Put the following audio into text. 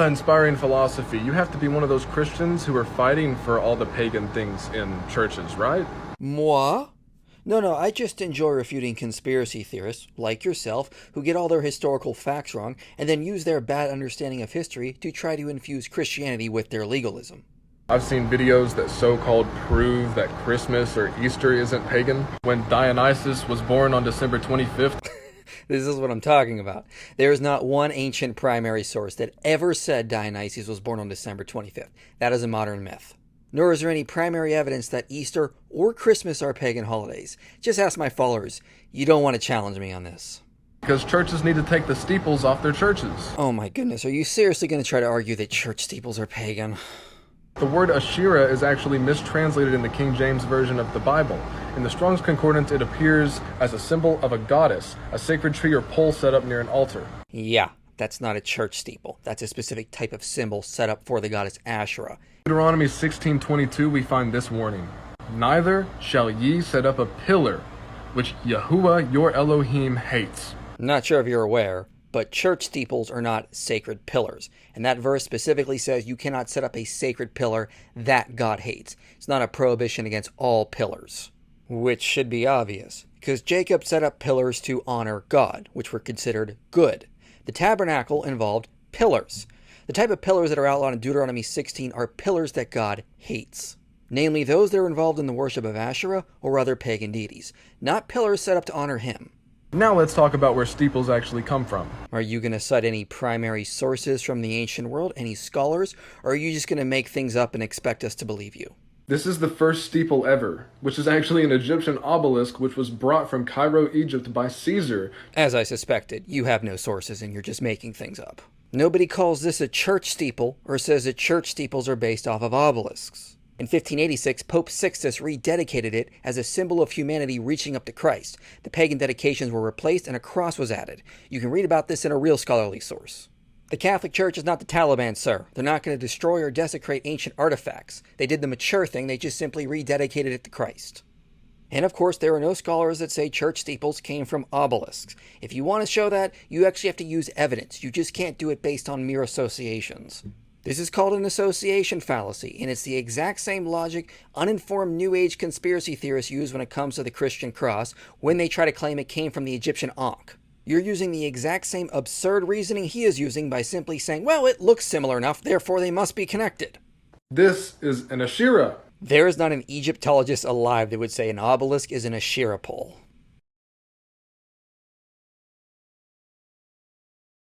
awe-inspiring philosophy. You have to be one of those Christians who are fighting for all the pagan things in churches, right? Moi? No, I just enjoy refuting conspiracy theorists, like yourself, who get all their historical facts wrong and then use their bad understanding of history to try to infuse Christianity with their legalism. I've seen videos that so-called prove that Christmas or Easter isn't pagan. When Dionysus was born on December 25th. This is what I'm talking about. There is not one ancient primary source that ever said Dionysus was born on December 25th. That is a modern myth. Nor is there any primary evidence that Easter or Christmas are pagan holidays. Just ask my followers. You don't want to challenge me on this. Because churches need to take the steeples off their churches. Oh my goodness, are you seriously going to try to argue that church steeples are pagan? The word Asherah is actually mistranslated in the King James Version of the Bible. In the Strong's Concordance, it appears as a symbol of a goddess, a sacred tree or pole set up near an altar. Yeah, that's not a church steeple. That's a specific type of symbol set up for the goddess Asherah. Deuteronomy 16:22, we find this warning. Neither shall ye set up a pillar, which Yahuwah your Elohim hates. I'm not sure if you're aware, but church steeples are not sacred pillars. And that verse specifically says you cannot set up a sacred pillar that God hates. It's not a prohibition against all pillars. Which should be obvious, because Jacob set up pillars to honor God, which were considered good. The tabernacle involved pillars. The type of pillars that are outlawed in Deuteronomy 16 are pillars that God hates. Namely, those that are involved in the worship of Asherah or other pagan deities, not pillars set up to honor him. Now let's talk about where steeples actually come from. Are you going to cite any primary sources from the ancient world, any scholars, or are you just going to make things up and expect us to believe you? This is the first steeple ever, which is actually an Egyptian obelisk which was brought from Cairo, Egypt by Caesar. As I suspected, you have no sources and you're just making things up. Nobody calls this a church steeple or says that church steeples are based off of obelisks. In 1586, Pope Sixtus rededicated it as a symbol of humanity reaching up to Christ. The pagan dedications were replaced and a cross was added. You can read about this in a real scholarly source. The Catholic Church is not the Taliban, sir. They're not going to destroy or desecrate ancient artifacts. They did the mature thing, they just simply rededicated it to Christ. And of course, there are no scholars that say church steeples came from obelisks. If you want to show that, you actually have to use evidence. You just can't do it based on mere associations. This is called an association fallacy, and it's the exact same logic uninformed New Age conspiracy theorists use when it comes to the Christian cross when they try to claim it came from the Egyptian Ankh. You're using the exact same absurd reasoning he is using by simply saying, well, it looks similar enough, therefore they must be connected. This is an Asherah. There is not an Egyptologist alive that would say an obelisk is an Asherah pole.